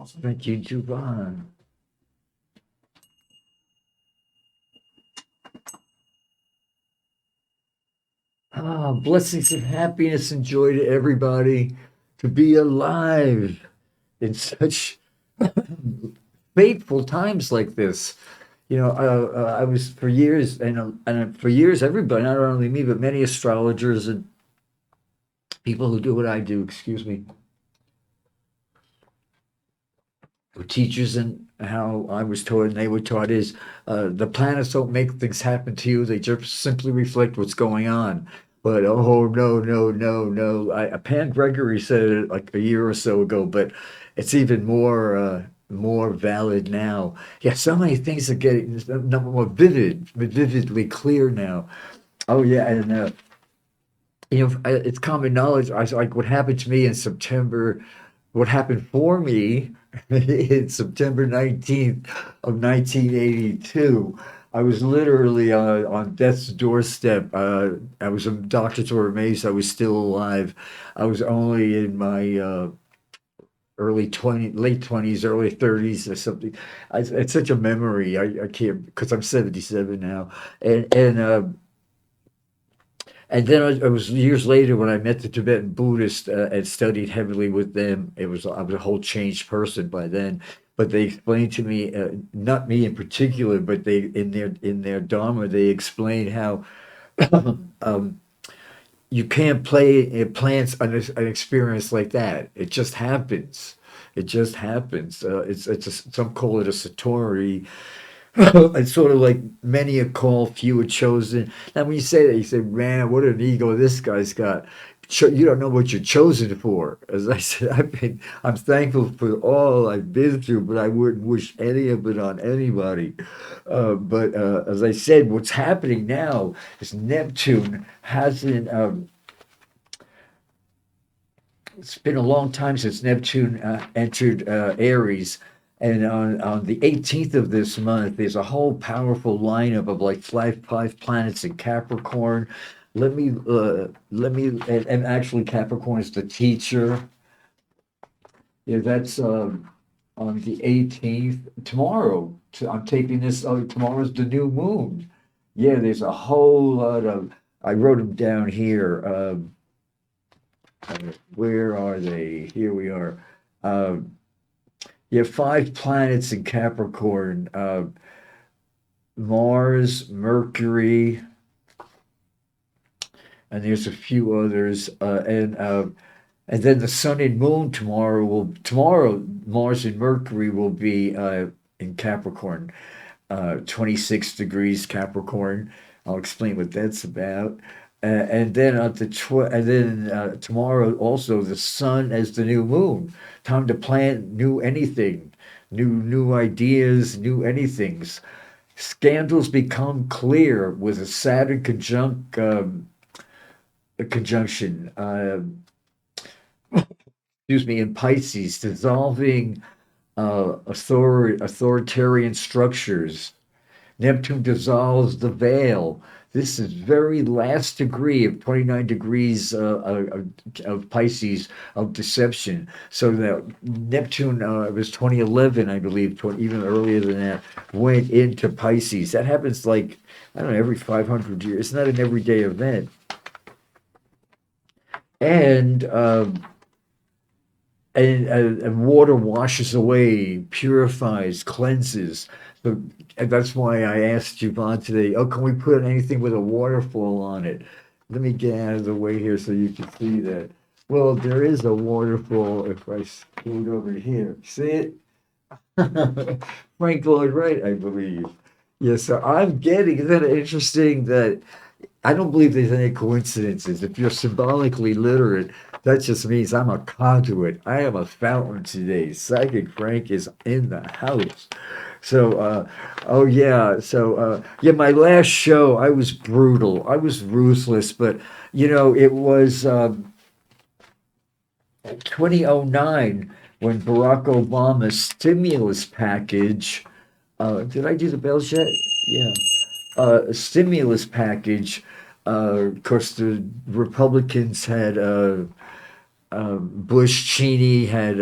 Thank you, Juvan. Blessings of happiness and joy to everybody to be alive in such fateful times like this. I was for years, and for years, everybody, not only me, but many astrologers and people who do what I do, excuse me, were teachers, and how I was taught and they were taught is the planets don't make things happen to you, they just simply reflect what's going on. But oh, no, no, no, no. Pan Gregory said it like a year or so ago, but it's even more valid now. Yeah, so many things are getting more vividly clear now. Oh yeah, and it's common knowledge. I like what happened to me in September. What happened for me in September 19th of 1982. I was literally on death's doorstep. Doctors were amazed I was still alive. I was only in my late 20s, early 30s or something. It's such a memory. I can't, because I'm 77 now, and and then it was years later when I met the Tibetan Buddhists and studied heavily with them. I was a whole changed person by then. But they explained to me, not me in particular, but they in their Dharma, they explained how um, you can't plants an experience like that. It just happens. It just happens. Some call it a satori. It's sort of like many a call, few are chosen. Now, when you say that, you say, "Man, what an ego this guy's got." You don't know what you're chosen for. As I said, I'm thankful for all I've been through, but I wouldn't wish any of it on anybody. But as I said, what's happening now is Neptune hasn't. It's been a long time since Neptune entered Aries. And on the 18th of this month, there's a whole powerful lineup of like five planets in Capricorn. And actually, Capricorn is the teacher. Yeah, that's on the 18th. Tomorrow, I'm taking this, tomorrow's the new moon. Yeah, there's a whole lot of, I wrote them down here. Where are they? Here we are. Um, you have five planets in Capricorn: Mars, Mercury, and there's a few others. And then the Sun and Moon tomorrow Mars and Mercury will be in Capricorn, 26 degrees Capricorn. I'll explain what that's about. And then tomorrow also the sun as the new moon. Time to plant new anything, new ideas, new anythings. Scandals become clear with a Saturn conjunction. Excuse me, in Pisces, dissolving authoritarian structures. Neptune dissolves the veil. This is very last degree of 29 degrees of Pisces of deception. So that Neptune, it was 2011, I believe, even earlier than that, went into Pisces. That happens like, I don't know, every 500 years. It's not an everyday event. And and water washes away, purifies, cleanses. So and that's why I asked Yvonne today, oh, can we put anything with a waterfall on it? Let me get out of the way here so you can see that. Well, there is a waterfall if I scoot over here. See it? Frank Lloyd Wright, I believe. Yes, so I'm getting, isn't that interesting that I don't believe there's any coincidences. If you're symbolically literate, that just means I'm a conduit. I am a fountain today. Psychic Frank is in the house. So, oh yeah. So, yeah, my last show, I was brutal. I was ruthless, but it was 2009 when Barack Obama's stimulus package. Did I do the bells yet? Yeah. Stimulus package. Of course, the Republicans had Bush, Cheney had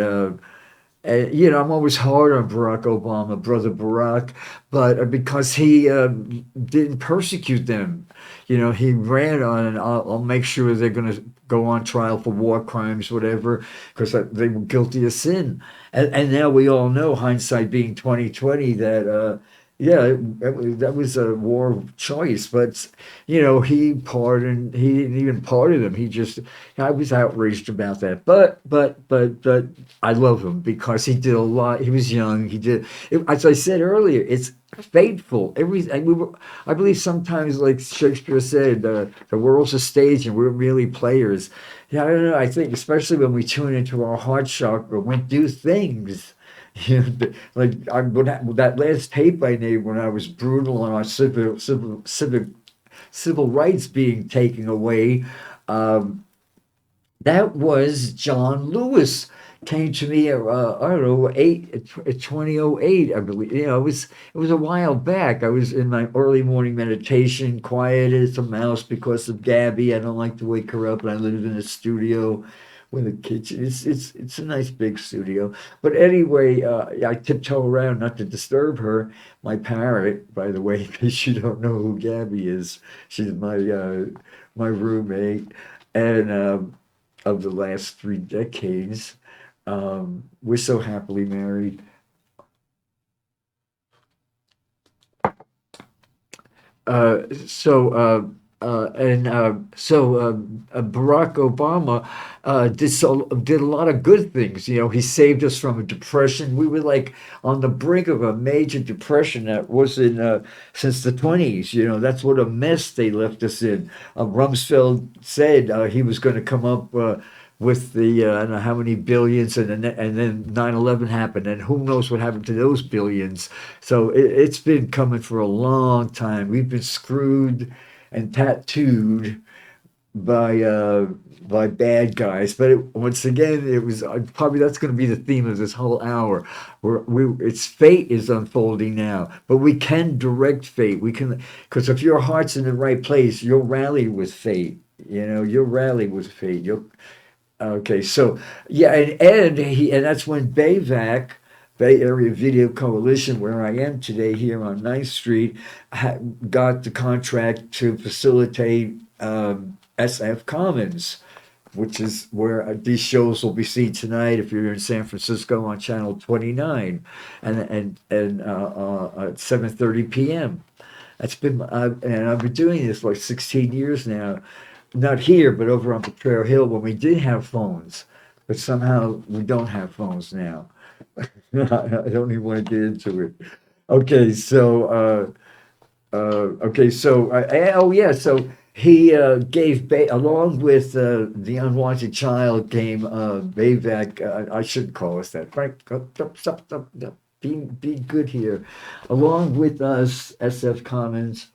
you know, I'm always hard on Barack Obama, brother Barack, but because he didn't persecute them, you know, he ran on, and I'll make sure they're going to go on trial for war crimes, whatever, because they were guilty of sin. And now we all know, hindsight being 2020, that yeah, that was a war of choice. But you know, he pardoned. He didn't even pardon them. He just. I was outraged about that. But I love him because he did a lot. He was young. He did. As I said earlier, it's fateful. I believe sometimes, like Shakespeare said, the world's a stage and we're merely players. Yeah, I don't know. I think especially when we tune into our heart chakra, we do things. You know, like that last tape I made when I was brutal on our civil rights being taken away. Um, that was John Lewis came to me. I don't know, 2008, I believe. You know, it was a while back. I was in my early morning meditation, quiet as a mouse because of Gabby. I don't like to wake her up, and I live in a studio with a kitchen. It's a nice big studio. But anyway, I tiptoe around not to disturb her. My parrot, by the way, in case you don't know who Gabby is, she's my roommate, and of the last 3 decades. We're so happily married. Barack Obama did a lot of good things. You know, he saved us from a depression. We were like on the brink of a major depression that was in since the 20s. You know, that's what a mess they left us in. Rumsfeld said he was going to come up with the I don't know how many billions, and then 9/11 happened, and who knows what happened to those billions. So it's been coming for a long time. We've been screwed and tattooed by uh, by bad guys. But once again, it was probably that's going to be the theme of this whole hour. Its fate is unfolding now, but we can direct fate. We can, because if your heart's in the right place, you'll rally with fate. You know, you'll rally with fate. You'll Okay, so yeah, and that's when BAVAC, Bay Area Video Coalition, where I am today here on Ninth Street, got the contract to facilitate SF Commons, which is where these shows will be seen tonight if you're in San Francisco on Channel 29, and at 7:30 p.m. And I've been doing this for like 16 years now, not here, but over on Potrero Hill when we did have phones, but somehow we don't have phones now. I don't even want to get into it. Okay, so oh yeah, so he along with the unwanted child came Bayvac. I shouldn't call us that. Frank, stop. Be good here. Along with us, SF Commons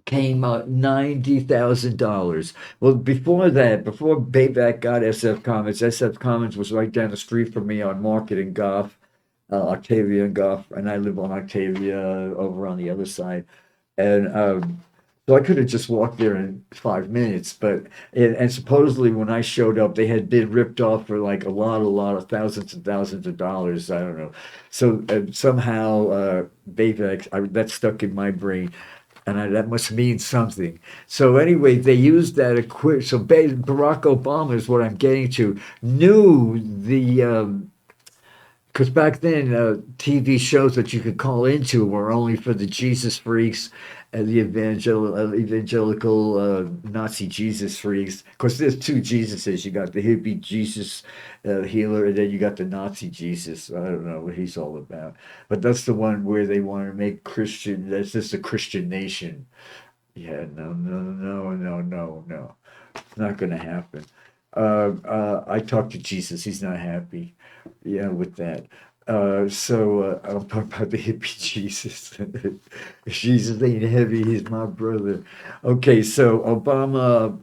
came $90,000. Well, before that, before Bayback got SF Commons was right down the street from me on Market and Goff, Octavia and Goff, and I live on Octavia over on the other side. And so I could have just walked there in 5 minutes, but and supposedly when I showed up, they had been ripped off for like a lot of thousands and thousands of dollars. I don't know. So somehow Bayback, that stuck in my brain, and that must mean something. So anyway, they used that equipment. So Barack Obama is what I'm getting to. Knew the because back then TV shows that you could call into were only for the Jesus freaks and the evangelical Nazi Jesus freaks. Because there's two Jesuses. You got the hippie Jesus healer, and then you got the Nazi Jesus. I don't know what he's all about, but that's the one where they want to make Christian. That's just a Christian nation. Yeah, no. It's not going to happen. I talked to Jesus. He's not happy. Yeah, with that. I'm talking about the hippie Jesus. Jesus ain't heavy. He's my brother. Okay, so Obama,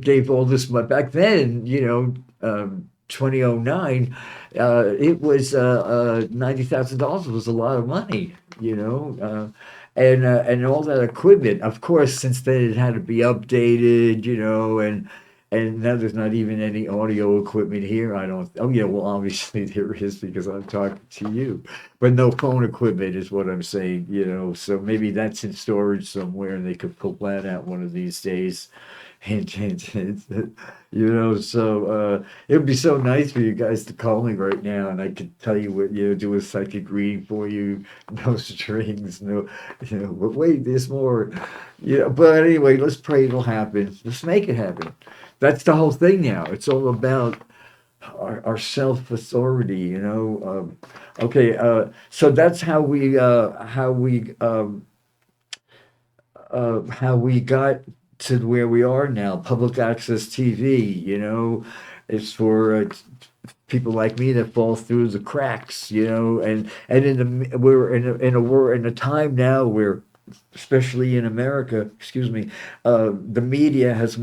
gave all this money back then. 2009, it was $90,000 was a lot of money. And all that equipment. Of course, since then it had to be updated. And now there's not even any audio equipment here. I don't. Oh yeah, well obviously there is because I'm talking to you, but no phone equipment is what I'm saying. So maybe that's in storage somewhere, and they could pull that out one of these days. Hint, hint, hint. It would be so nice for you guys to call me right now, and I could tell you what do a psychic reading for you, no strings, no, but wait, there's more. Yeah, but anyway, let's pray it'll happen. Let's make it happen. That's the whole thing now. It's all about our self authority. Okay, so that's how we got to where we are now. Public access TV. It's for people like me that fall through the cracks. And we're in a time now where, especially in America, excuse me, the media has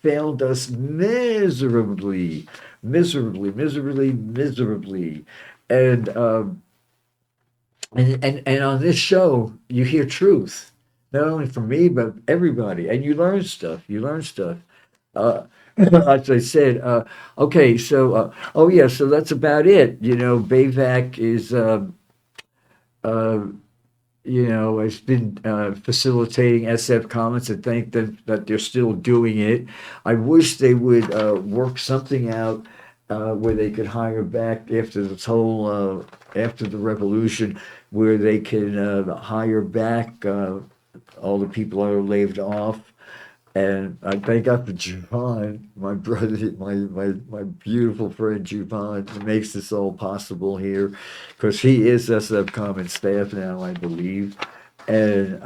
failed us miserably, miserably, miserably, miserably, and and on this show you hear truth, not only from me but everybody, and you learn stuff. You learn stuff. Uh, as I said, okay, so oh yeah, so that's about it. BAVAC is. Uh, has been facilitating SF Comments, and thank them that they're still doing it. I wish they would work something out where they could hire back after after the revolution, where they can hire back all the people that are laid off. And I thank God for Javon, my brother, my beautiful friend Javon, who makes this all possible here, because he is SF Common staff now, I believe. And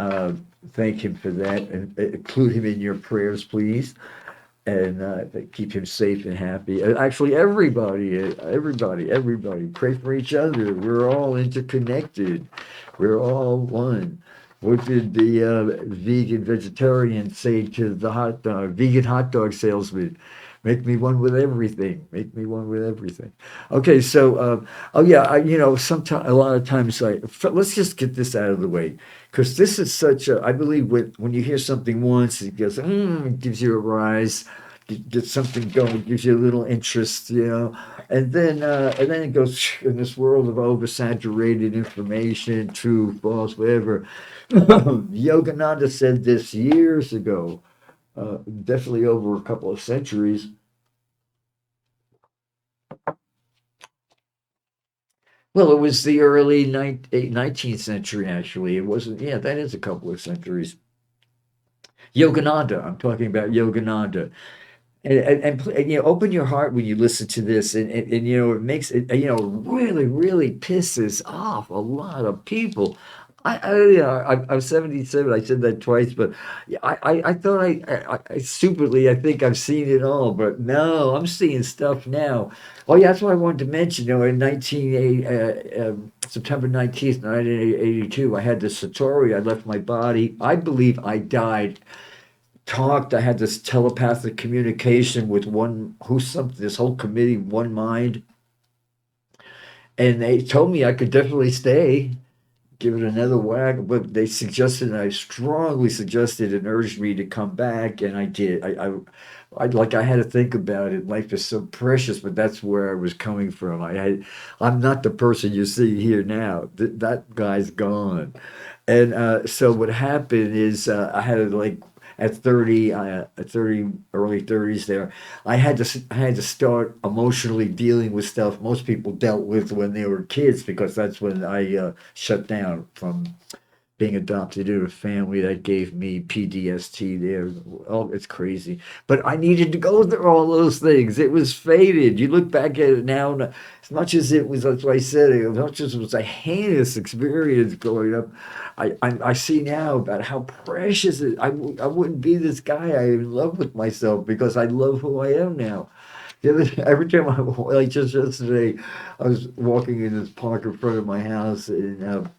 thank him for that, and include him in your prayers, please. And keep him safe and happy. And actually, everybody, pray for each other. We're all interconnected. We're all one. What did the vegan vegetarian say to the vegan hot dog salesman? Make me one with everything. Make me one with everything. Okay, so oh yeah, sometimes a lot of times let's just get this out of the way, because this is such a. I believe when you hear something once, it goes, it gives you a rise, get something going, gives you a little interest, and then it goes in this world of oversaturated information, true, false, whatever. Yogananda said this years ago, definitely over a couple of centuries. Well, it was the early 19th century, actually. It wasn't, yeah, that is a couple of centuries. Yogananda, I'm talking about Yogananda. And open your heart when you listen to this, and it makes it, really, really pisses off a lot of people. I'm 77. I said that twice, but yeah, I thought I stupidly, I think I've seen it all, but no, I'm seeing stuff now. Oh yeah, that's what I wanted to mention. In 1980, September 19th, 1982, I had this Satori. I left my body. I believe I died. Talked. I had this telepathic communication with this whole committee, one mind, and they told me I could definitely stay, give it another whack. But they suggested, and I strongly suggested and urged me to come back, and I did. I had to think about it. Life is so precious, but that's where I was coming from. I'm not the person you see here now. That guy's gone, and so what happened is I had to at 30, early 30s there, I had to start emotionally dealing with stuff most people dealt with when they were kids, because that's when I shut down from being adopted into a family that gave me PTSD there. Oh, it's crazy. But I needed to go through all those things. It was fated. You look back at it now, and as much as it was, that's what I said, as much as it was a heinous experience growing up, I see now about how precious it. I wouldn't be this guy. I'm in love with myself because I love who I am now. Every time like just yesterday, I was walking in this park in front of my house, and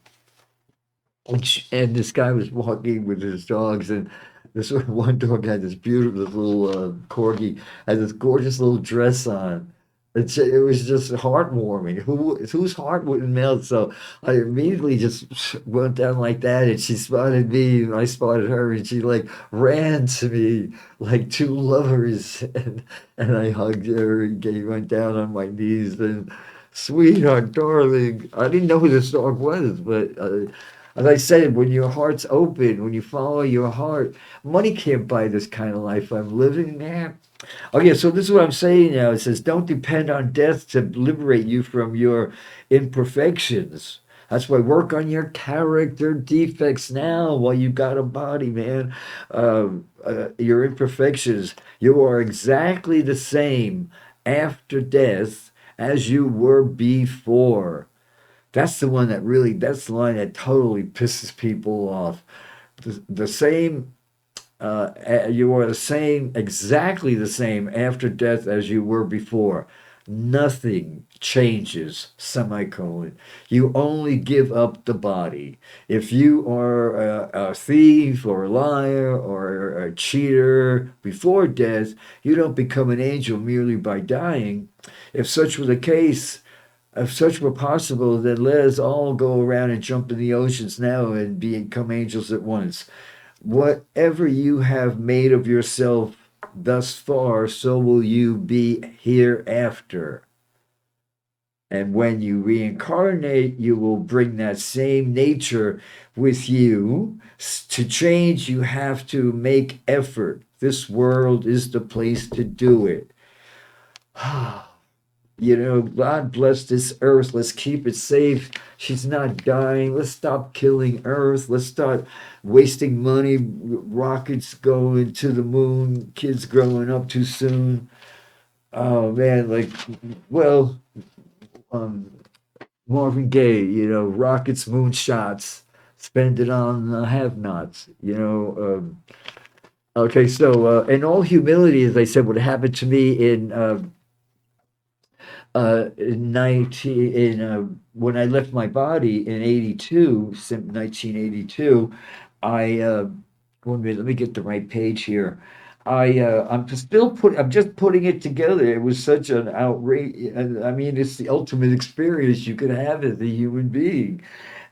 this guy was walking with his dogs, and this one dog had this beautiful, this little corgi, had this gorgeous little dress on, it was just heartwarming. Whose heart wouldn't melt? So I immediately just went down like that, and she spotted me, and I spotted her, and she like ran to me like two lovers, and I hugged her and went down on my knees and, sweetheart, darling. I didn't know who this dog was, but as I said, when your heart's open, when you follow your heart, money can't buy this kind of life I'm living now. Oh yeah, so this is what I'm saying now. It says, don't depend on death to liberate you from your imperfections. That's why work on your character defects now while you got a body, man. Your imperfections. You are exactly the same after death as you were before. That's the one that really, that's the line that totally pisses people off. The same you are the same, exactly the same after death as you were before. Nothing changes, semicolon. You only give up the body. If you are a thief or a liar or a cheater before death, you don't become an angel merely by dying. If such were the case, if such were possible, then let us all go around and jump in the oceans now and become angels at once. Whatever you have made of yourself thus far, so will you be hereafter. And when you reincarnate, you will bring that same nature with you. To change, you have to make effort. This world is the place to do it. You know, God bless this earth. Let's keep it safe. She's not dying. Let's stop killing Earth. Let's start wasting money. Rockets going to the moon. Kids growing up too soon. Oh man, like, well, um, Marvin Gaye. You know, rockets, moonshots. Spend it on have-nots. You know. Okay, so in all humility, as I said, what happened to me in 19 in when I left my body in 82, 1982, I one minute, let me get the right page here. I'm just putting it together. It was such an outrage. I mean, it's the ultimate experience you could have as a human being.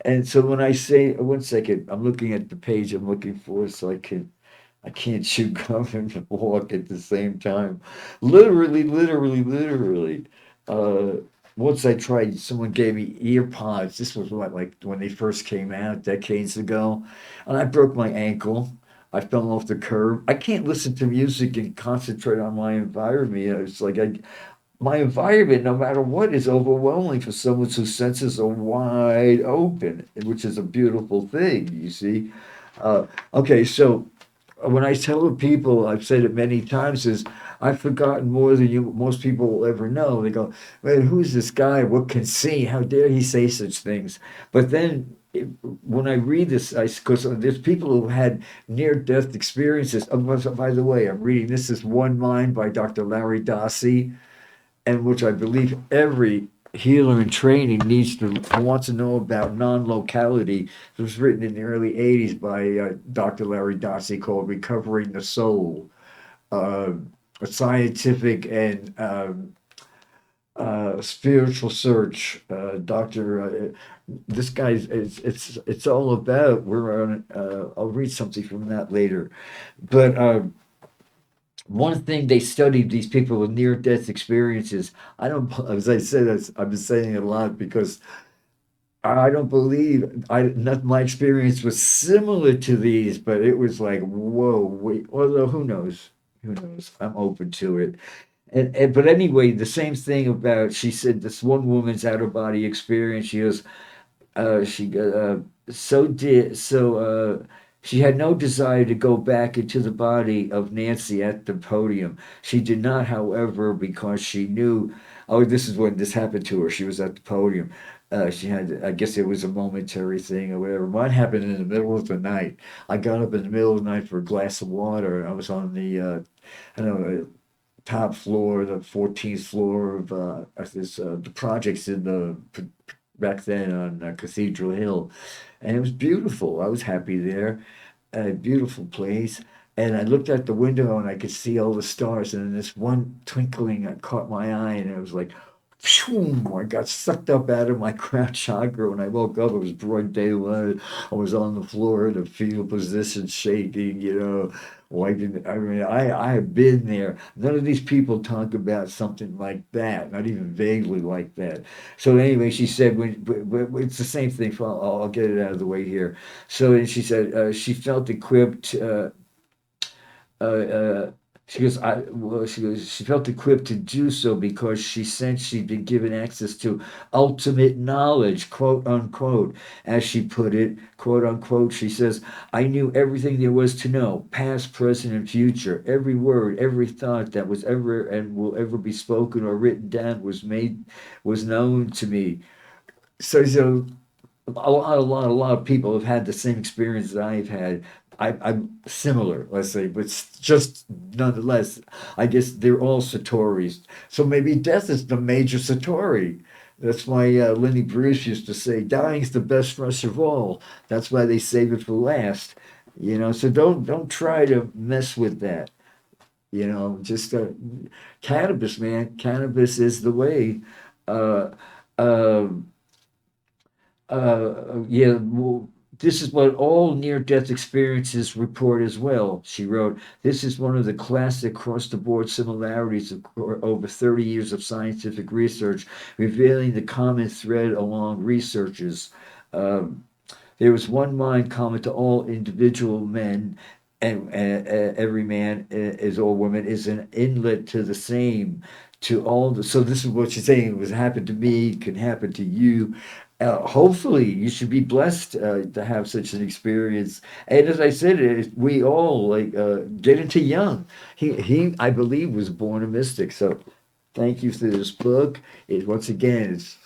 And so when I say, one second, I'm looking at the page I'm looking for so I can't chew gum and walk at the same time. Literally, literally, literally. Uh, Once I tried, someone gave me ear pods. This was what, like when they first came out decades ago, and I broke my ankle. I fell off the curb. I can't listen to music and concentrate on my environment. It's like my environment, no matter what, is overwhelming for someone whose senses are wide open, which is a beautiful thing. You see. Okay, so when I tell people, I've said it many times, is I've forgotten more than you most people will ever know. They go, "Man, who's this guy? What can see? How dare he say such things?" But then when I read this, because there's people who had near-death experiences. By the way, I'm reading this is One Mind by Dr. Larry Dossey, and which I believe every healer in training needs to wants to know about non-locality. It was written in the early '80s by Dr. Larry Dossey called "Recovering the Soul," uh, a scientific and spiritual search. Doctor, this guy's it's all about. We're on. I'll read something from that later, but. One thing they studied these people with near death experiences. I don't, as I said, I've been saying it a lot because I don't believe not my experience was similar to these, but it was like, whoa, wait, although who knows? Who knows? I'm open to it. And but anyway, the same thing about she said this one woman's out of body experience. She got she had no desire to go back into the body of Nancy at the podium. She did not, however, because she knew. Oh, this is when this happened to her. She was at the podium. She had, I guess it was a momentary thing or whatever. Mine happened in the middle of the night. I got up in the middle of the night for a glass of water. I was on the, I don't know, top floor, the 14th floor of the projects in the back then on Cathedral Hill, and it was beautiful. I was happy there, a beautiful place. And I looked out the window and I could see all the stars. And then this one twinkling caught my eye, and it was like, phew, I got sucked up out of my crown chakra. When I woke up, it was broad daylight. I was on the floor in a fetal position, shaking, wiping. I mean, I have been there. None of these people talk about something like that, not even vaguely like that. So anyway, she said, it's the same thing. I'll get it out of the way here. So she said she felt equipped. Uh, uh, she goes, she felt equipped to do so because she sensed she'd been given access to ultimate knowledge, quote unquote, as she put it, quote unquote. She says, I knew everything there was to know, past, present, and future. Every word, every thought that was ever and will ever be spoken or written down was known to me. So a lot of people have had the same experience that I've had. I'm similar, let's say, but just nonetheless, I guess they're all Satori's. So maybe death is the major Satori. That's why Lenny Bruce used to say, "Dying's the best rush of all." That's why they save it for last. So don't try to mess with that. Just cannabis, man. Cannabis is the way. Uh, um yeah, well, this is what all near death experiences report as well. She wrote, this is one of the classic across the board similarities of over 30 years of scientific research, revealing the common thread along researchers. Um, there was one mind common to all individual men, and every man is or woman is an inlet to the same, to all the. So this is what she's saying. It was happened to me, can happen to you. Hopefully, you should be blessed to have such an experience. And as I said, we all like get into young. I believe, was born a mystic. So, thank you for this book. Once again, it's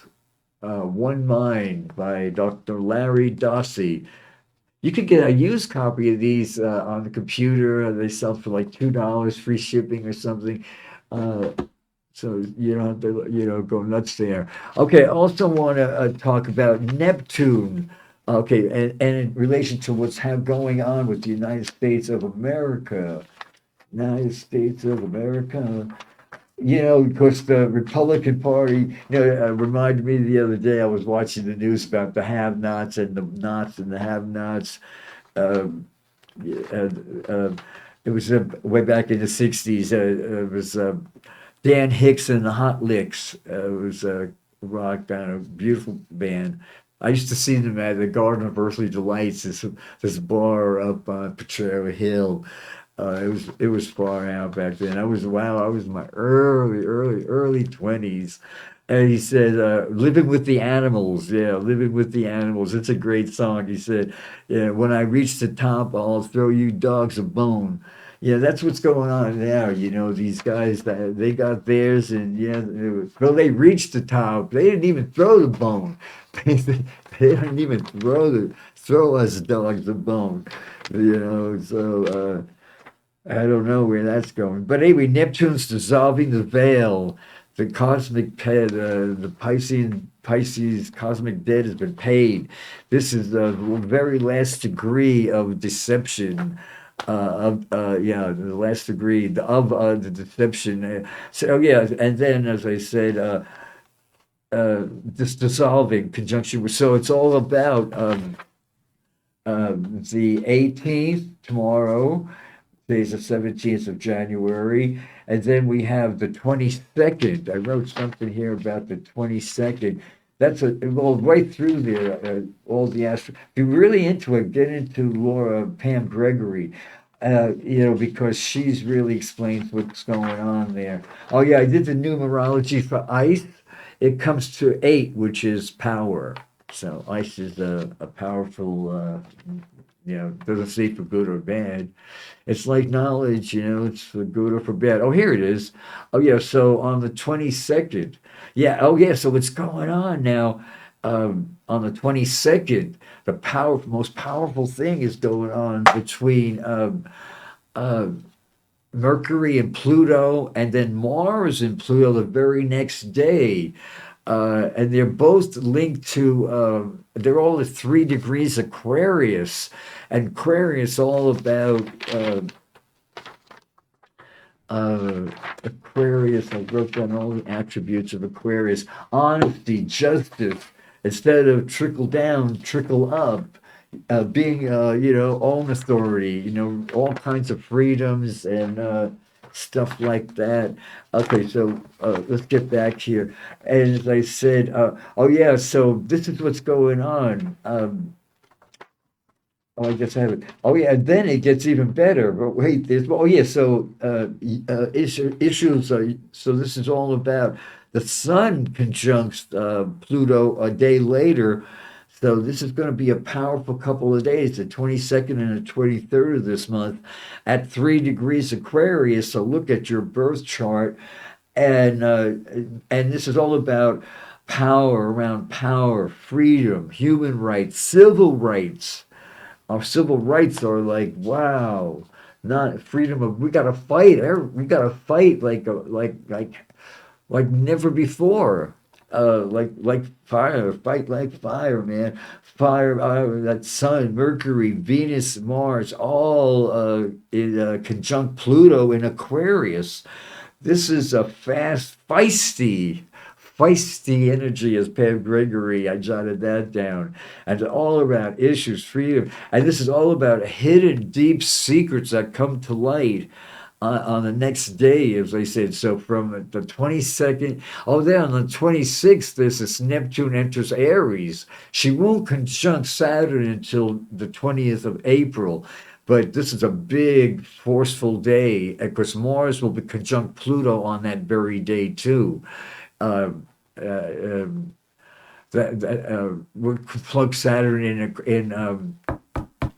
One Mind by Dr. Larry Dossey. You could get a used copy of these on the computer. They sell for like $2, free shipping or something. Uh, so you don't have to, go nuts there. Okay, I also want to talk about Neptune. Okay, and in relation to what's going on with the United States of America. United States of America. Because the Republican Party, reminded me the other day, I was watching the news about the have-nots and the nots and the have-nots. Um, yeah, it was way back in the 60s. It was Dan Hicks and the Hot Licks. It was a rock band, a beautiful band. I used to see them at the Garden of Earthly Delights, this bar up on Potrero Hill. It was far out back then. I was in my early 20s. And he said, "Living with the Animals." Yeah, "Living with the Animals." It's a great song. He said, "Yeah, when I reach the top, I'll throw you dogs a bone." Yeah, that's what's going on now. These guys that they got theirs, and yeah, well, they reached the top. They didn't even throw the bone. They didn't even throw us dogs a bone. So. I don't know where that's going. But anyway, Neptune's dissolving the veil. The cosmic the Pisces cosmic debt has been paid. This is the very last degree of deception. The last degree of the deception. So yeah, and then as I said, this dissolving conjunction. So it's all about the 18th tomorrow. Today's the 17th of January. And then we have the 22nd. I wrote something here about the 22nd. That's well, right through there, all the astro. If you're really into it, get into Laura Pam Gregory, because she's really explains what's going on there. Oh, yeah, I did the numerology for ice. It comes to 8, which is power. So ice is a powerful, doesn't say for good or bad. It's like knowledge, it's for good or for bad. Oh, here it is. Oh, yeah. So on the 22nd. Yeah. Oh, yeah. So what's going on now? On the 22nd, the most powerful thing is going on between uh, Mercury and Pluto, and then Mars and Pluto the very next day. And they're both linked to, they're all at 3 degrees Aquarius. And Aquarius all about uh, Aquarius, I wrote down all the attributes of Aquarius: honesty, justice, instead of trickle down, trickle up, being, own authority, all kinds of freedoms and stuff like that. Okay, so let's get back here. And as I said, oh yeah, so this is what's going on. Oh, I guess I have it. Oh, yeah, and then it gets even better. But wait, oh, yeah, so issues. So this is all about the Sun conjuncts Pluto a day later. So this is going to be a powerful couple of days, the 22nd and the 23rd of this month, at 3 degrees Aquarius. So look at your birth chart, and uh, and this is all about power, around power, freedom, human rights, civil rights. Our civil rights are like, wow, not freedom of, we gotta fight. We gotta fight like never before. Like fire, fight like fire, man. Fire, that Sun, Mercury, Venus, Mars, all in conjunct Pluto in Aquarius. This is a fast, feisty energy, as Pam Gregory. I jotted that down. And all around issues, freedom. And this is all about hidden, deep secrets that come to light on the next day, as I said. So from the 22nd, oh, then on the 26th, this Neptune enters Aries. She won't conjunct Saturn until the 20th of April. But this is a big, forceful day because Mars will be conjunct Pluto on that very day, too. Uh, uh, um, we'll plug Saturn in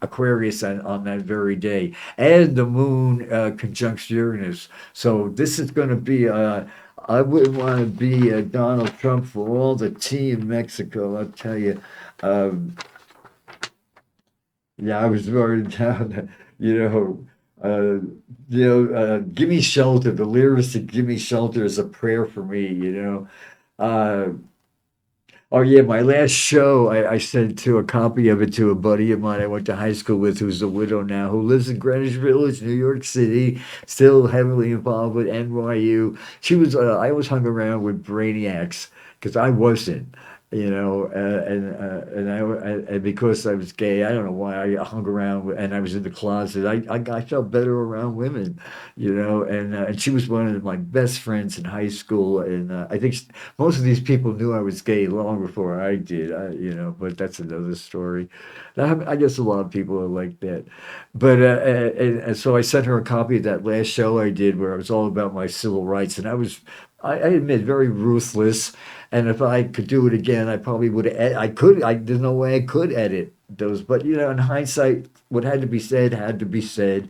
Aquarius on that very day, and the Moon conjuncts Uranus. So this is going to be. I wouldn't want to be Donald Trump for all the tea in Mexico. I'll tell you. Um, yeah, I was worried down. You know, "Give me shelter." The lyrics to "Give me shelter" is a prayer for me. Uh, Oh yeah, my last show, I sent to a copy of it to a buddy of mine I went to high school with, who's a widow now, who lives in Greenwich Village, New York City, still heavily involved with NYU. I always hung around with brainiacs because I wasn't, and because I was gay, I don't know why I hung around and I was in the closet. I felt better around women, and she was one of my best friends in high school, and I think most of these people knew I was gay long before I did, but that's another story. I guess a lot of people are like that. But and so I sent her a copy of that last show I did where it was all about my civil rights, and I admit, very ruthless. And if I could do it again, I probably would. I could. There's no way I could edit those. But in hindsight, what had to be said had to be said.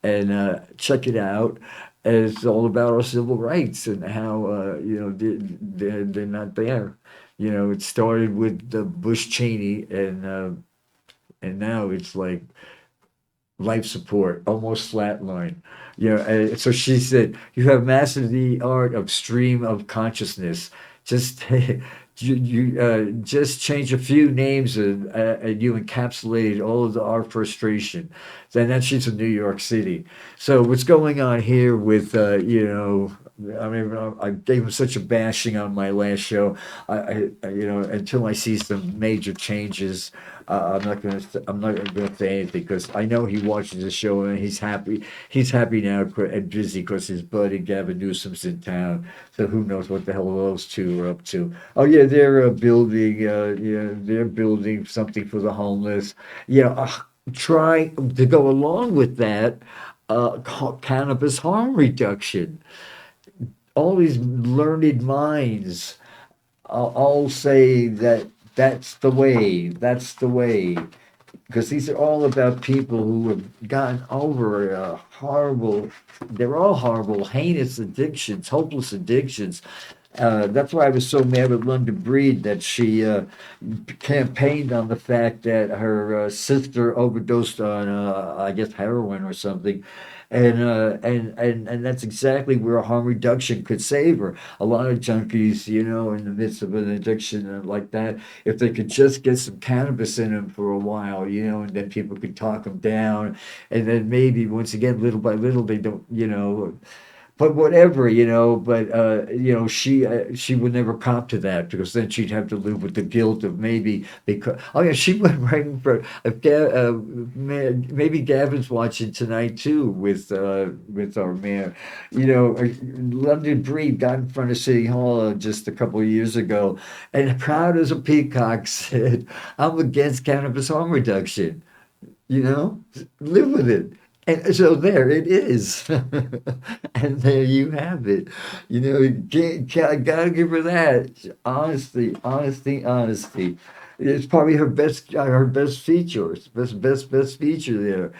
And check it out. And it's all about our civil rights and how they're not there. It started with the Bush Cheney, and now it's like life support, almost flatline. So she said, "You have mastered the art of stream of consciousness. Just just change a few names and you encapsulated all of our frustration." Then she's in New York City. So what's going on here with I mean, I gave him such a bashing on my last show. Until I see some major changes, I'm not gonna say anything because I know he watches the show and he's happy. He's happy now and busy because his buddy Gavin Newsom's in town. So who knows what the hell those two are up to? Oh yeah, they're building. They're building something for the homeless. Trying to go along with that, cannabis harm reduction. All these learned minds all say that that's the way, because these are all about people who have gotten over they're all horrible, heinous addictions, hopeless addictions. That's why I was so mad with London Breed that she campaigned on the fact that her sister overdosed on, I guess, heroin or something. And that's exactly where harm reduction could save her. A lot of junkies, in the midst of an addiction like that, if they could just get some cannabis in them for a while, and then people could talk them down, and then maybe once again, little by little, they don't. but whatever, but she would never cop to that because then she'd have to live with the guilt of maybe because oh yeah, she went right in front. Maybe Gavin's watching tonight too with our mayor. London Breed got in front of City Hall just a couple of years ago, and proud as a peacock said, "I'm against cannabis harm reduction." you know, Live with it. And so there it is. And there you have it. Gotta give her that. Honesty, honesty, honesty. It's probably her best feature. It's best feature there.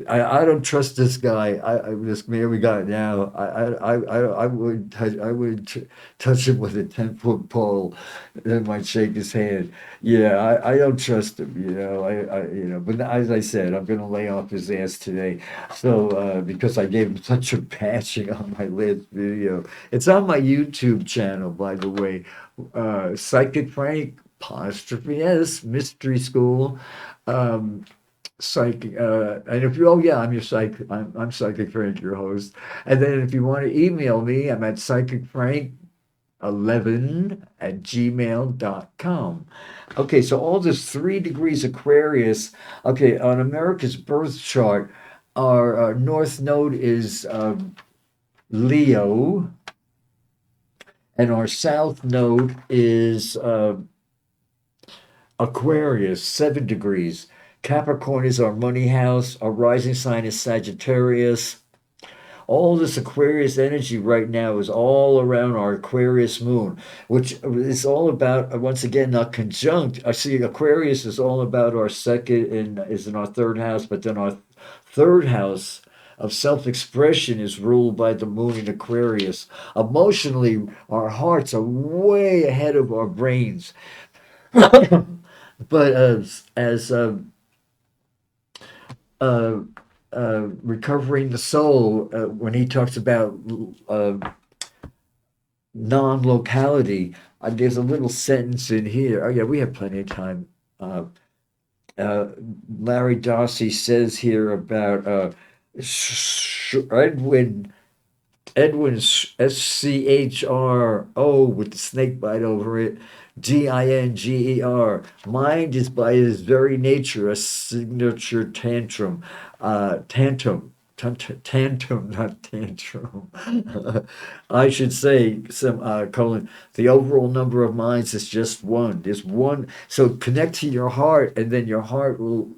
I don't trust this guy. This mayor we got now. I would touch him with a 10-foot pole, and might shake his hand. Yeah, I don't trust him. But as I said, I'm gonna lay off his ass today. So because I gave him such a bashing on my last video, it's on my YouTube channel, by the way. Psychic Frank apostrophe S Mystery School. Um, Psychic, and if you, oh yeah, I'm your psychic, I'm Psychic Frank, your host. And then if you want to email me, I'm at psychicfrank11@gmail.com. Okay, so all this 3 degrees Aquarius. Okay, on America's birth chart, our North Node is Leo, and our South Node is Aquarius, 7 degrees. Capricorn is our money house. Our rising sign is Sagittarius. All this Aquarius energy right now is all around our Aquarius moon, which is all about, once again, not conjunct. I see Aquarius is all about our second and is in our third house, but then our third house of self-expression is ruled by the moon in Aquarius. Emotionally, our hearts are way ahead of our brains. But as uh, recovering the soul, when he talks about uh, non-locality, there's a little sentence in here. Oh yeah, we have plenty of time. Uh, uh, Larry Darcy says here about Edwin Schro with the snake bite over it. Dinger. Mind is by its very nature a signature tantrum. Tantrum, not tantrum. I should say, Colin, the overall number of minds is just one. There's one. So connect to your heart, and then your heart will,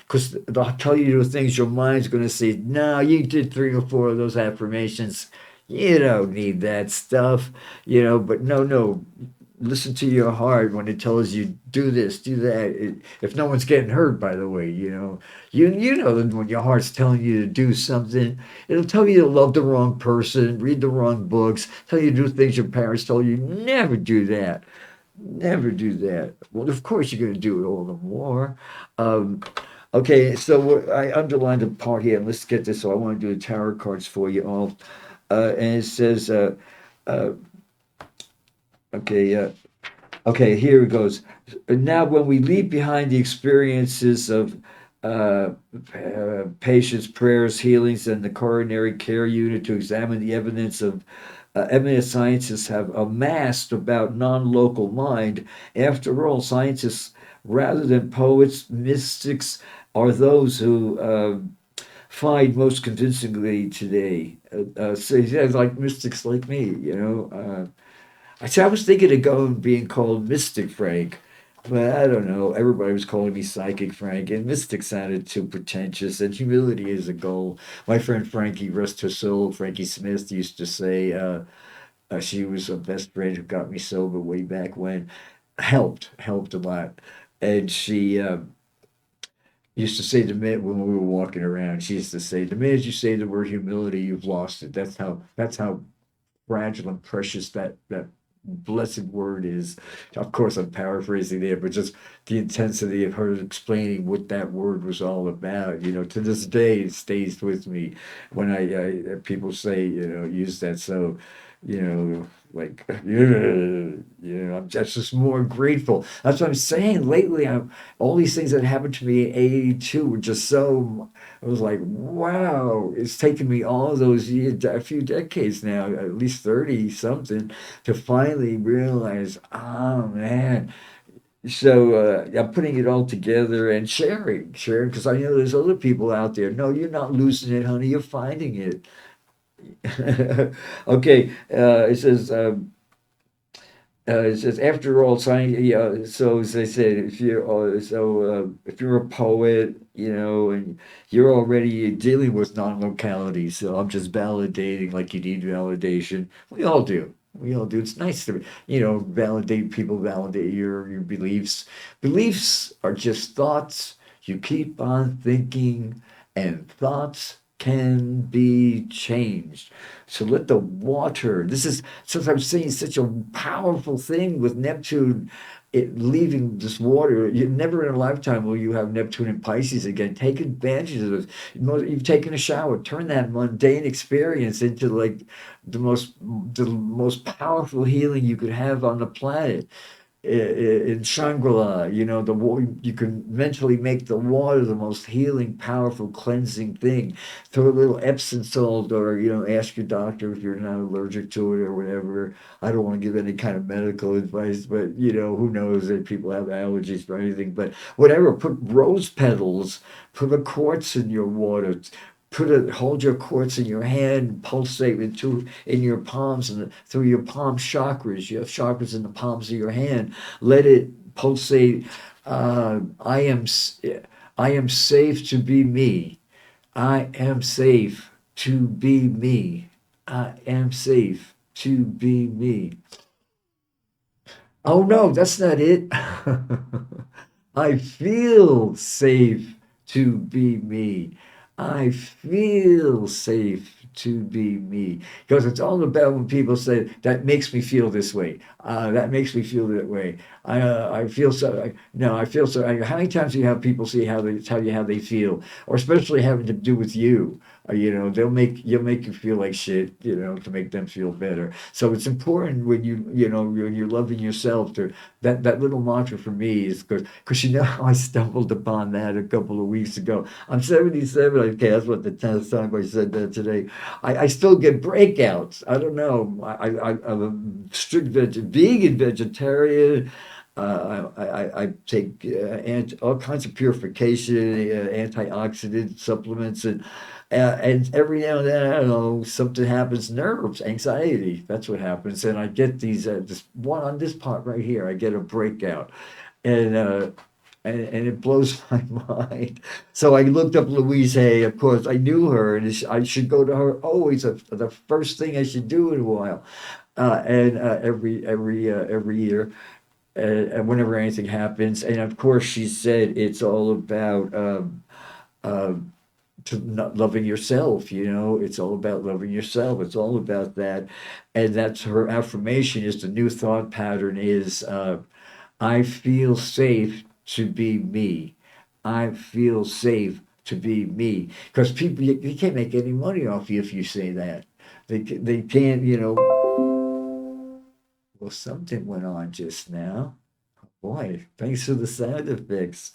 because they'll tell you the things your mind's going to say, no, you did 3 or 4 of those affirmations. You don't need that stuff, but no, listen to your heart when it tells you do this, do that. If no one's getting hurt, by the way, you know that when your heart's telling you to do something, it'll tell you to love the wrong person, read the wrong books, tell you to do things your parents told you never do that, never do that. Well, of course you're going to do it all the more. Um, okay, so I underlined a part here, and let's get this. So I want to do the tarot cards for you all, and it says. Uh, Okay, okay, here it goes. Now, when we leave behind the experiences of patients, prayers, healings, and the coronary care unit to examine the evidence of eminent scientists have amassed about non-local mind. After all, scientists, rather than poets, mystics, are those who find most convincingly today. So yeah, like mystics like me. I was thinking of going being called Mystic Frank, but I don't know. Everybody was calling me Psychic Frank, and Mystic sounded too pretentious, and humility is a goal. My friend Frankie, rest her soul, Frankie Smith, used to say she was a best friend who got me sober way back when, helped a lot. And she used to say the minute when we were walking around, she used to say, the minute you say the word humility, you've lost it. That's how fragile and precious that blessed word is. Of course, I'm paraphrasing there, but just the intensity of her explaining what that word was all about. To this day, it stays with me when I people say, use that. So, like, I'm just more grateful. That's what I'm saying. Lately, all these things that happened to me at 82 were just so, I was like, wow, it's taken me all those years, a few decades now, at least 30 something, to finally realize, oh man. So I'm putting it all together and sharing, because I know there's other people out there. No, you're not losing it, honey. You're finding it. Okay, it says after all, science. Yeah, so as I said, if you're a poet, and you're already dealing with non-locality, so I'm just validating like you need validation. We all do. We all do. It's nice to, validate people, validate your beliefs. Beliefs are just thoughts. You keep on thinking, and thoughts can be changed. So let the water. This is, since I'm seeing such a powerful thing with Neptune, leaving this water. You never in a lifetime will you have Neptune and Pisces again. Take advantage of this. You've taken a shower. Turn that mundane experience into like the most powerful healing you could have on the planet in Shangri-La, you can mentally make the water the most healing, powerful, cleansing thing. Throw a little Epsom salt, or ask your doctor if you're not allergic to it or whatever. I don't want to give any kind of medical advice, but who knows if people have allergies or anything. But whatever, put rose petals, put a quartz in your water. Hold your quartz in your hand, pulsate in your palms and through your palm chakras. You have chakras in the palms of your hand. Let it pulsate. I am safe to be me. I am safe to be me. I am safe to be me. Oh no, that's not it. I feel safe to be me. I feel safe to be me. Because it's all about when people say, that makes me feel this way. That makes me feel that way. I feel so. No, I feel so. How many times do you have people say how they tell you how they feel, or especially having to do with you? You'll make you feel like shit, to make them feel better. So it's important when when you're loving yourself to that little mantra for me is because I stumbled upon that a couple of weeks ago. I'm 77. Okay, that's what the 10th time I said that today. I still get breakouts. I don't know. I'm a strict vegan vegetarian. I take all kinds of purification, antioxidant supplements, and every now and then, I don't know, something happens, nerves, anxiety. That's what happens. And I get this one on this part right here, I get a breakout. And, and it blows my mind. So I looked up Louise Hay. Of course, I knew her, and I should go to her always. The first thing I should do in a while, and every year, and whenever anything happens. And of course, she said it's all about to not loving yourself. It's all about loving yourself. It's all about that, and that's her affirmation. Is the new thought pattern is I feel safe to be me. I feel safe to be me. Because people, you can't make any money off you if you say that. They can't. Well, something went on just now. Boy, thanks for the sound effects.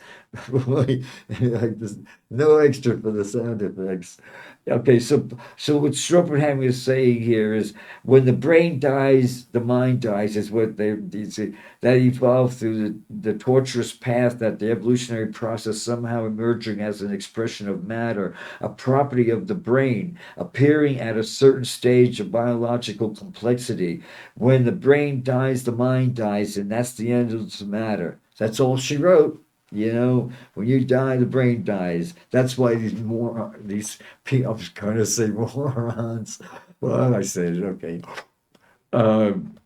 Boy, there's no extra for the sound effects. Okay, so what Schopenhauer is saying here is when the brain dies, the mind dies, is what they say. That evolved through the torturous path that the evolutionary process somehow emerging as an expression of matter, a property of the brain, appearing at a certain stage of biological complexity. When the brain dies, the mind dies, and that's the end of the matter. That's all she wrote. When you die, the brain dies. That's why these people, I was going to say morons. Well, I said it, okay. Um,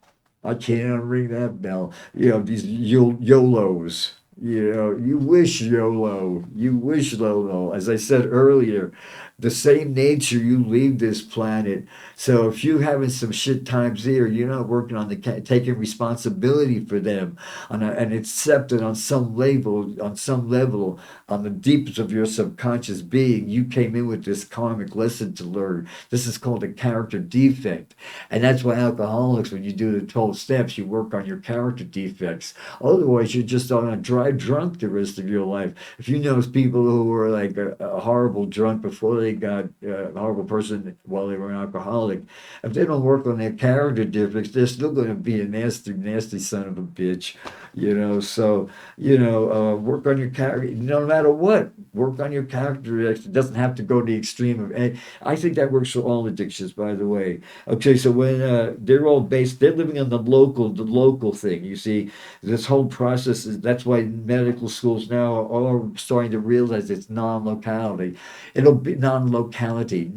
I can't ring that bell. These YOLOs. You wish YOLO. You wish Lolo. As I said earlier, the same nature, you leave this planet. So if you having some shit times here, you're not working on the taking responsibility for them, and accepting on some level, on the deepest of your subconscious being, you came in with this karmic lesson to learn. This is called a character defect, and that's why alcoholics, when you do the 12 steps, you work on your character defects. Otherwise, you're just on a dry drunk the rest of your life. If you know people who were like a horrible drunk before they got a horrible person while they were an alcoholic, if they don't work on their character defects, they're still going to be a nasty, nasty son of a bitch, you know. So, work on your character, no matter what. Work on your character. It doesn't have to go to the extreme of. And I think that works for all addictions, by the way. Okay, so when they're all based, they're living on the local thing. You see, this whole process is that's why medical schools now are all starting to realize it's non-locality. It'll be non-locality,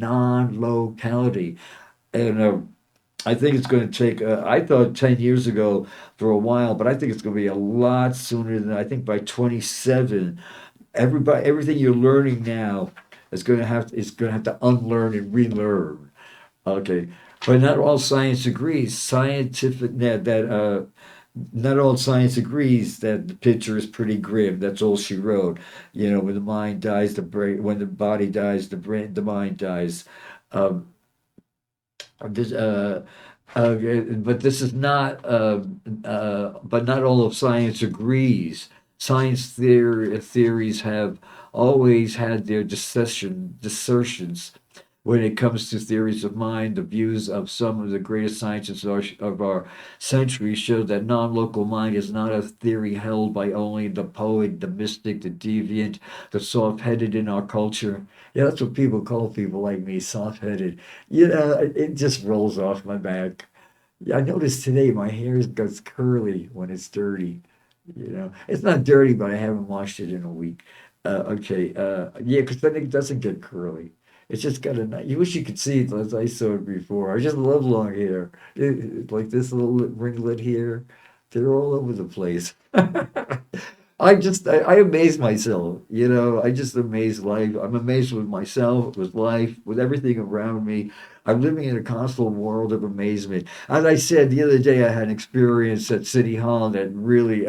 and I think it's going to take. I thought 10 years ago for a while, but I think it's going to be a lot sooner than I think by 27. Everything you're learning now is going to have to unlearn and relearn. Okay, but not all science agrees. Not all science agrees that the picture is pretty grim. That's all she wrote. When the mind dies, the brain. When the body dies, the mind dies. Um, this, but this is not. But not all of science agrees. Theories have always had their dissertions when it comes to theories of mind. The views of some of the greatest scientists of our century show that non-local mind is not a theory held by only the poet, the mystic, the deviant, the soft-headed in our culture. Yeah, that's what people call people like me, soft-headed. It just rolls off my back. Yeah, I noticed today my hair goes curly when it's dirty. It's not dirty, but I haven't washed it in a week. Okay, yeah, because then it doesn't get curly. It's just got a nice. You wish you could see it as I saw it before. I just love long hair. Like this little ringlet here, they're all over the place. I amaze myself. I just amaze life. I'm amazed with myself, with life, with everything around me. I'm living in a constant world of amazement. As I said the other day, I had an experience at City Hall that really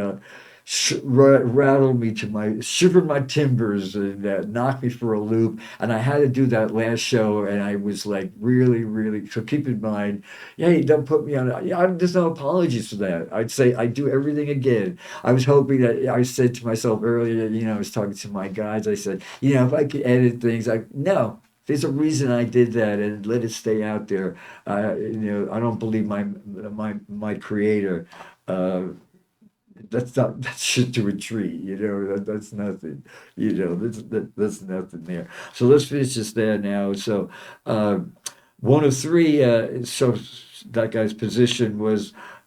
rattled me to shivered my timbers and knocked me for a loop. And I had to do that last show, and I was like, really, really. So keep in mind, yeah, you don't put me on. Yeah, there's no apologies for that. I'd say I do everything again. I was hoping that I said to myself earlier, I was talking to my guys. I said, if I could edit things, no. There's a reason I did that, and let it stay out there. I don't believe my creator. Uh, that's shit to a tree. That's nothing. That's nothing there. So let's finish this there now. So uh, one of three. So that guy's position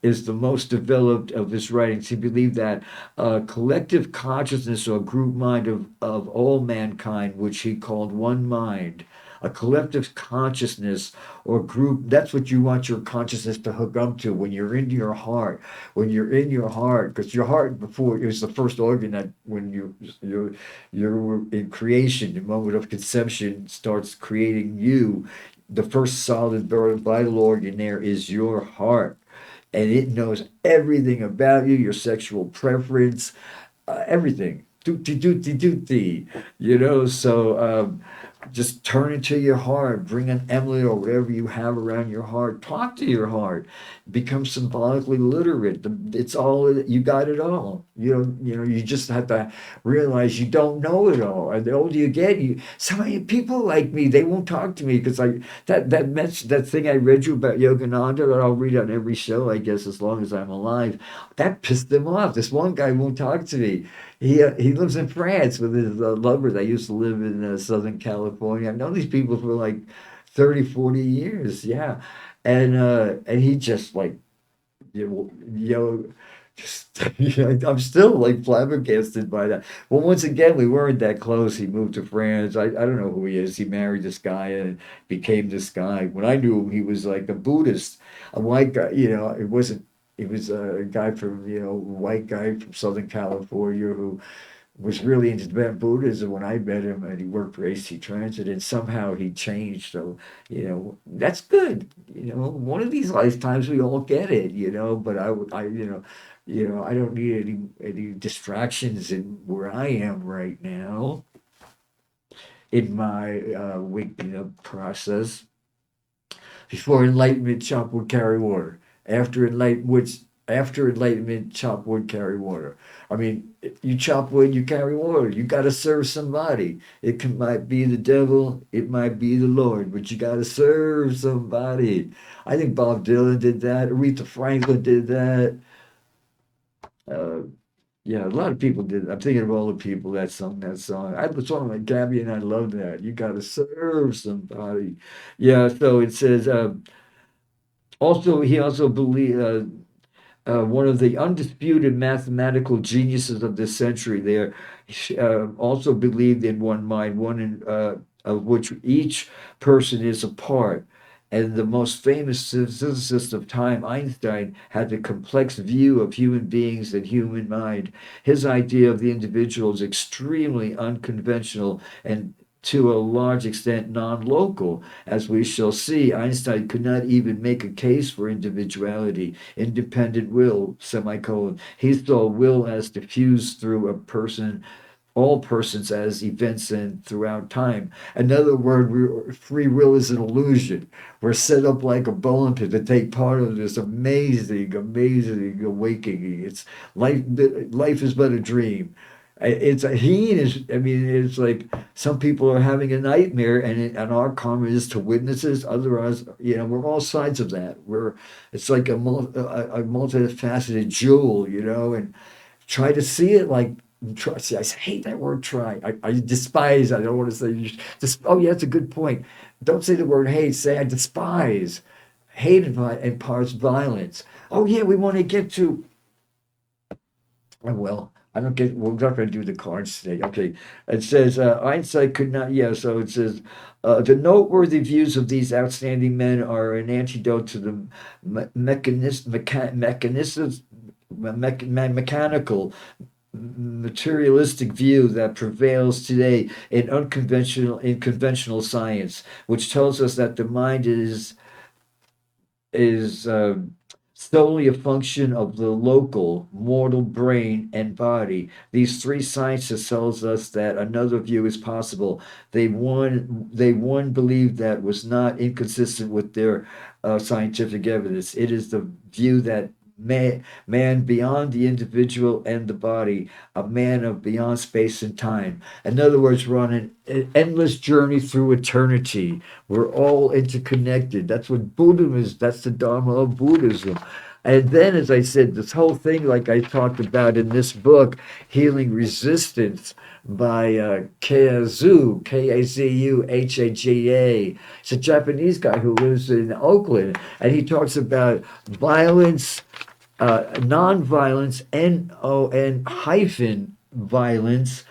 is the most developed of his writings. He believed that collective consciousness or group mind of all mankind, which he called one mind, a collective consciousness or group. That's what you want your consciousness to hook up to when you're in your heart. When you're in your heart, because your heart before it was the first organ that when you're in creation, the moment of conception starts creating you. The first solid vital organ there is your heart, and it knows everything about you, your sexual preference, everything. Doot doot doot. So just turn into your heart, bring an Emily or whatever you have around your heart, talk to your heart, become symbolically literate. It's all you got it all. You just have to realize you don't know it all. And the older you get, so many people like me, they won't talk to me because that thing I read you about Yogananda that I'll read on every show, I guess, as long as I'm alive. That pissed them off. This one guy won't talk to me. He lives in France with his lovers. I used to live in Southern California. I've known these people for like 30, 40 years. Yeah. And he just like, just, I'm still like flabbergasted by that. Well, once again, we weren't that close. He moved to France. I don't know who he is. He married this guy and became this guy. When I knew him, he was like a Buddhist, a white guy. It wasn't. He was a guy from, white guy from Southern California who was really into Tibetan Buddhism when I met him, and he worked for AC Transit, and somehow he changed. So, that's good. One of these lifetimes we all get it. But I don't need any distractions in where I am right now in my waking up process. Before enlightenment, chop wood, carry water. After enlightenment, chop wood, carry water. I mean, you chop wood, you carry water. You got to serve somebody. Might be the devil, it might be the Lord, but you got to serve somebody. I think Bob Dylan did that. Aretha Franklin did that. Uh, yeah, a lot of people did. I'm thinking of all the people that sung that song. I was song like Gabby, and I love that. You got to serve somebody. Yeah, so it says. He also believed one of the undisputed mathematical geniuses of this century. There, also believed in one mind, of which each person is a part. And the most famous physicist of time, Einstein, had a complex view of human beings and human mind. His idea of the individual is extremely unconventional and to a large extent non-local. As we shall see, Einstein could not even make a case for individuality, independent will, semicolon. He saw will as diffused through a person, all persons as events and throughout time. Another word, free will is an illusion. We're set up like a bowling pin to take part of this amazing, amazing awakening. It's life. Life is but a dream. It's a he is. I mean, it's like some people are having a nightmare, and our karma is to witnesses. Otherwise, we're all sides of that. It's like a multifaceted jewel, and try to see it like try. See, I hate that word. Try. I despise. I don't want to say. Oh yeah, that's a good point. Don't say the word hate. Say I despise. Hate imparts violence. Oh yeah, we want to get to. Oh, well, I don't get. We're not going to do the cards today. Okay, it says Einstein could not. Yeah, so it says the noteworthy views of these outstanding men are an antidote to the mechanical, materialistic view that prevails today in conventional science, which tells us that the mind is solely a function of the local mortal brain and body. These three scientists tells us that another view is possible. They one believed that was not inconsistent with their scientific evidence. It is the view that man beyond the individual and the body, a man of beyond space and time. In other words, we're on an endless journey through eternity. We're all interconnected. That's what Buddhism is. That's the Dharma of Buddhism. And then, as I said, this whole thing, like I talked about in this book, Healing Resistance by Kazuhaga. It's a Japanese guy who lives in Oakland, and he talks about violence, non-violence, NON hyphen violence.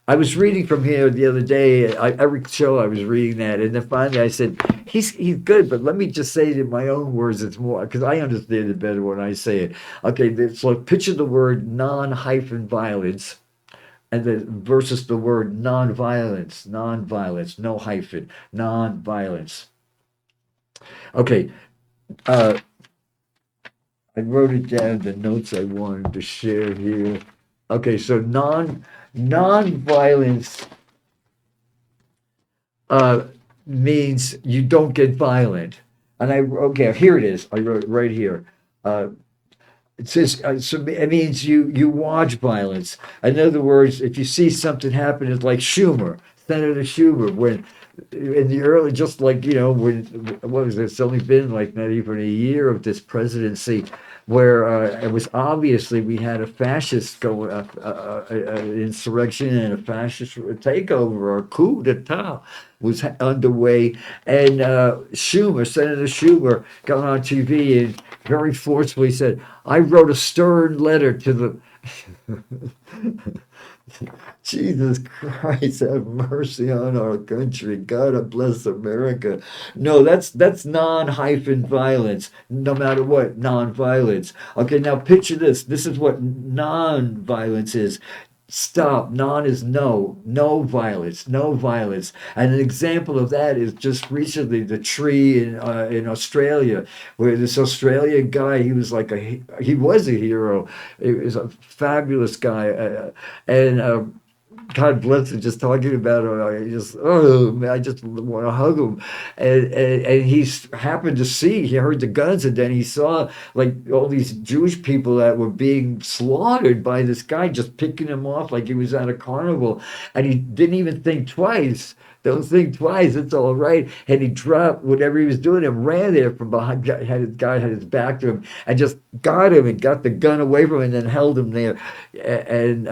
I was reading from here the other day. Every show I was reading that, and then finally I said, "He's good," but let me just say it in my own words. It's more because I understand it better when I say it. Okay, so picture the word non-hyphen violence, and then versus the word non-violence, non-violence, no hyphen, non-violence. Okay, uh, I wrote it down. The notes I wanted to share here. Okay, so non-violence uh, means you don't get violent. And okay, here it is. I wrote it right here. Uh, it says so it means you watch violence. In other words, if you see something happen, it's like Senator Schumer, when in the early, just like when what was it? It's only been like not even a year of this presidency, where it was obviously we had a fascist insurrection and a fascist takeover or coup d'état was underway, and Senator Schumer, got on TV and very forcefully said, "I wrote a stern letter to the." Jesus Christ, have mercy on our country. God bless America. No, that's non-hyphen violence. No matter what, non-violence. Okay, now picture this. This is what non-violence is. Stop. Non is no. No violence. No violence. And an example of that is just recently the tree in Australia, where this Australian guy, he was like he was a hero. He was a fabulous guy, and God bless him. Just talking about him, I just oh man, I just want to hug him. And happened to see. He heard the guns, and then he saw like all these Jewish people that were being slaughtered by this guy, just picking him off like he was at a carnival, and he didn't even think twice. Don't think twice. It's all right. And he dropped whatever he was doing and ran there from behind. Had his guy had his back to him and just got him and got the gun away from him and then held him there. And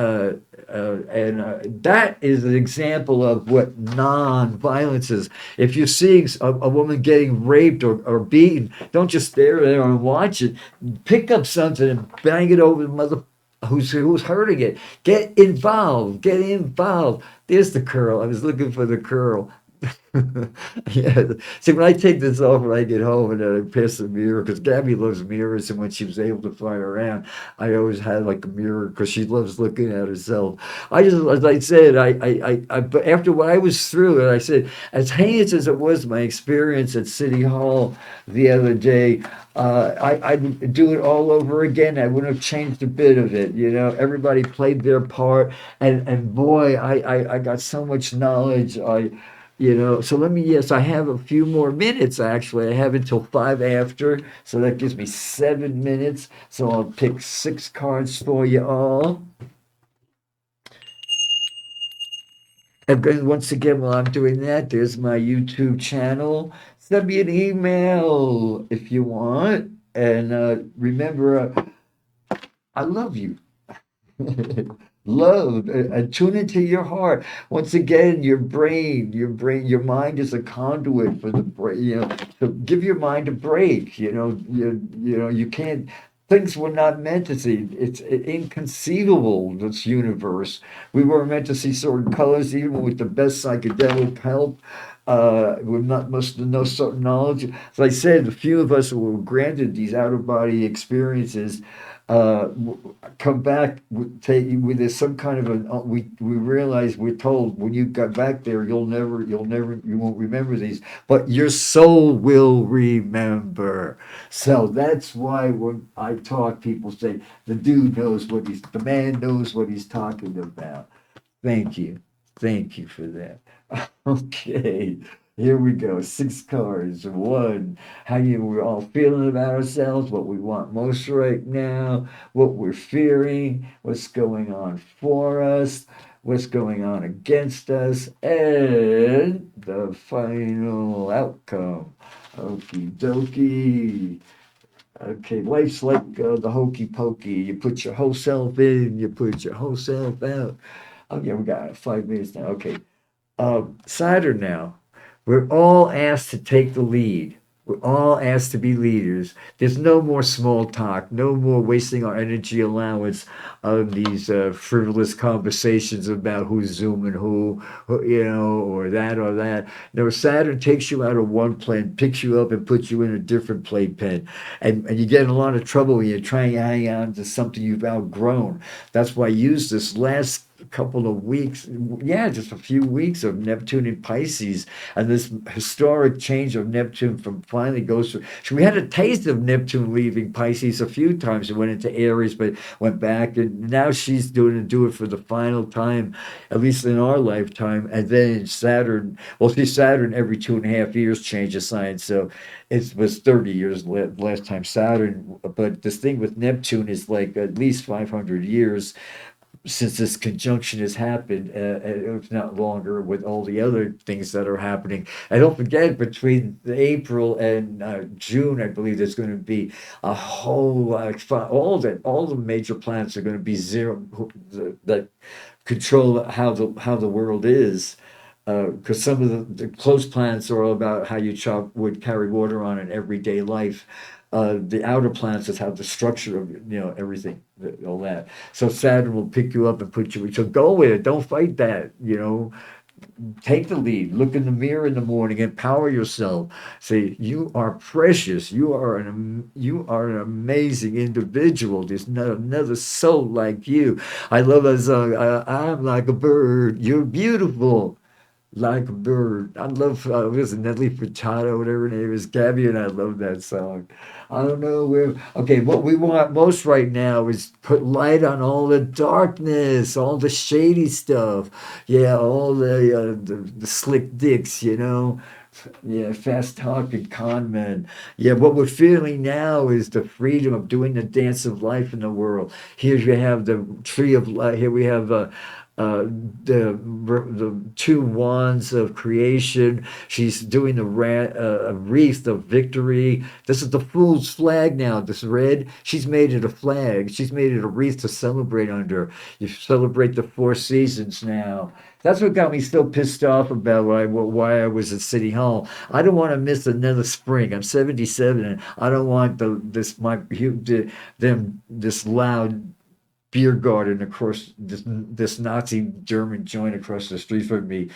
that is an example of what non-violence is. If you're seeing a woman getting raped or beaten, don't just stare there and watch it. Pick up something and bang it over the mother who's hurting it. Get involved. Get involved. There's the curl. I was looking for the curl. Yeah. See, when I take this off when I get home and then I pass the mirror, because Gabby loves mirrors, and when she was able to fly around, I always had like a mirror because she loves looking at herself. I just, as I said, but after what I was through, and I said, as heinous as it was, my experience at City Hall the other day, I'd do it all over again. I wouldn't have changed a bit of it. You know, everybody played their part, and boy, I got so much knowledge. So let me, yes, I have a few more minutes actually. I have until five after, so that gives me 7 minutes. So I'll pick six cards for you all. And then once again, while I'm doing that, there's my YouTube channel. Send me an email if you want. And remember, I love you. Love and tune into your heart. Once again, your mind is a conduit for the brain. So give your mind a break. You can't. Things were not meant to see. It's inconceivable. This universe. We were meant to see certain colors, even with the best psychedelic help. We're not must know certain knowledge. As I said, a few of us who were granted these out of body experiences come back with there's some kind of we realize we're told when you got back there you won't remember these, but your soul will remember. So that's why when I talk, people say the man knows what he's talking about. Thank you for that. Okay, here we go. Six cards. One, we're all feeling about ourselves, what we want most right now, what we're fearing, what's going on for us, what's going on against us, and the final outcome. Okie dokie. Okay, life's like the hokey pokey. You put your whole self in, you put your whole self out. Oh, yeah, we got 5 minutes now. Okay. Saturn now. We're all asked to take the lead. We're all asked to be leaders. There's no more small talk, no more wasting our energy allowance on these frivolous conversations about who's zooming or that or that. No, Saturn takes you out of one plane, picks you up, and puts you in a different playpen. And you get in a lot of trouble when you're trying to hang on to something you've outgrown. That's why I use this last couple of weeks, just a few weeks of Neptune in Pisces, and this historic change of Neptune from finally goes through. So we had a taste of Neptune leaving Pisces a few times. It went into Aries, but went back, and now she's do it for the final time, at least in our lifetime. And then Saturn, Saturn every 2.5 years changes signs, so it was 30 years last time Saturn. But this thing with Neptune is like at least 500 years since this conjunction has happened, if not longer, with all the other things that are happening. And don't forget, between April and June, I believe there's going to be a whole lot. All the major planets are going to be zero that control how the world is. Because some of the close planets are all about how you chop wood, carry water on in everyday life. The outer planets is how the structure of everything, all that. So Saturn will pick you up and put you. So go with it. Don't fight that. take the lead. Look in the mirror in the morning. Empower yourself. Say you are precious. You are an amazing individual. There's not another soul like you. I love that song. I'm like a bird. You're beautiful like a bird. I love, was it Nelly Furtado, whatever her name is, Gabby, and I love that song. I don't know where. Okay, what we want most right now is put light on all the darkness, all the shady stuff. Yeah, all the slick dicks, you know. Yeah, fast talking con men. Yeah, what we're feeling now is the freedom of doing the dance of life in the world. Here you have the tree of life. Here we have uh, the two wands of creation. She's doing a wreath of victory. This is the fool's flag now. This red. She's made it a flag. She's made it a wreath to celebrate under. You celebrate the four seasons now. That's what got me so pissed off about why I was at City Hall. I don't want to miss another spring. I'm 77, and I don't want this loud beer garden across this Nazi German joint across the street from me.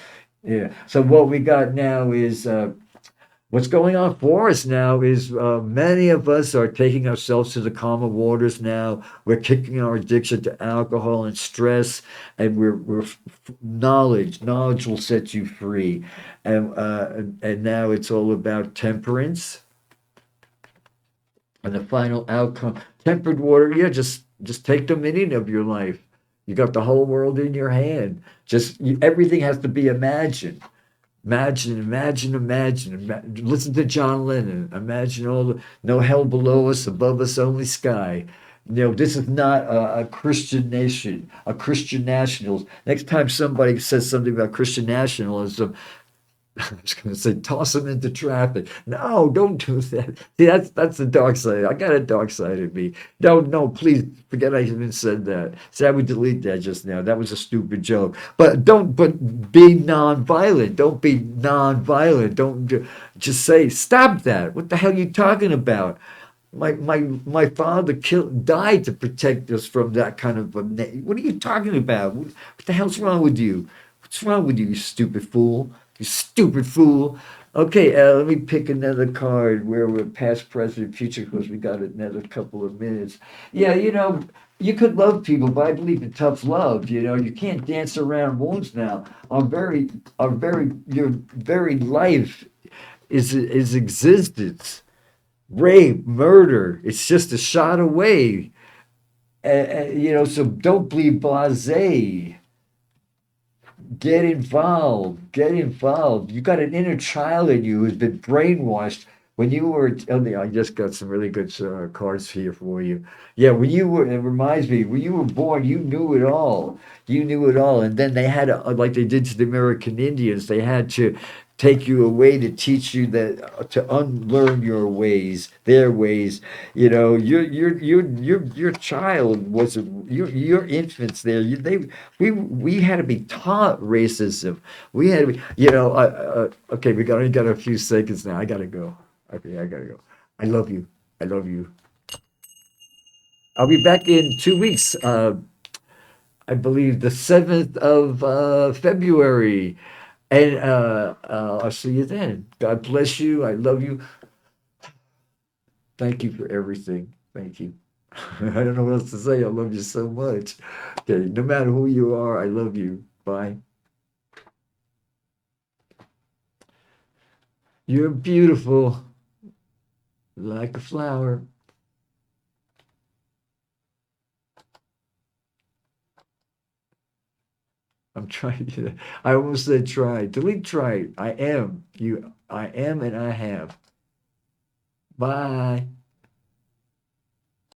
Yeah. So what we got now is what's going on for us now is many of us are taking ourselves to the calmer waters now. We're kicking our addiction to alcohol and stress, and knowledge will set you free, and now it's all about temperance and the final outcome. Tempered water, yeah, just take dominion of your life. You got the whole world in your hand. Everything has to be imagined. Imagine, imagine, imagine, listen to John Lennon. Imagine all the no hell below us, above us only sky. This is not a Christian nation, a Christian nationals. Next time somebody says something about Christian nationalism, I was going to say toss them into traffic. No, don't do that. See, that's the dark side. I got a dark side of me. No, no, please forget I even said that. See, I would delete that just now. That was a stupid joke. But be non-violent. Don't be non-violent. Just say stop that. What the hell are you talking about? My father died to protect us from that kind of what are you talking about? What the hell's wrong with you? What's wrong with you stupid fool? You stupid fool. Okay, let me pick another card where we're past, present, future, because we got another couple of minutes. Yeah, you could love people, but I believe in tough love. You can't dance around wounds now. Your very life is existence. Rape, murder, it's just a shot away. So don't be blasé. Get involved. Get involved. You got an inner child in you who's been brainwashed. When you were, I just got some really good cards here for you. Yeah, it reminds me, when you were born, you knew it all. You knew it all. And then they had to, like they did to the American Indians, they had to take you away to teach you that to unlearn your ways, their ways. Your child was your infants there. We had to be taught racism. We had to be, okay, got a few seconds now. I gotta go. Okay, I gotta go. I love you. I love you. I'll be back in 2 weeks. I believe the 7th of February. And I'll see you then. God bless you. I love you. Thank you for everything. Thank you. I don't know what else to say. I love you so much. Okay, no matter who you are, I love you. Bye. You're beautiful like a flower. I'm trying to, I almost said try. Delete try. I am. I am and I have. Bye.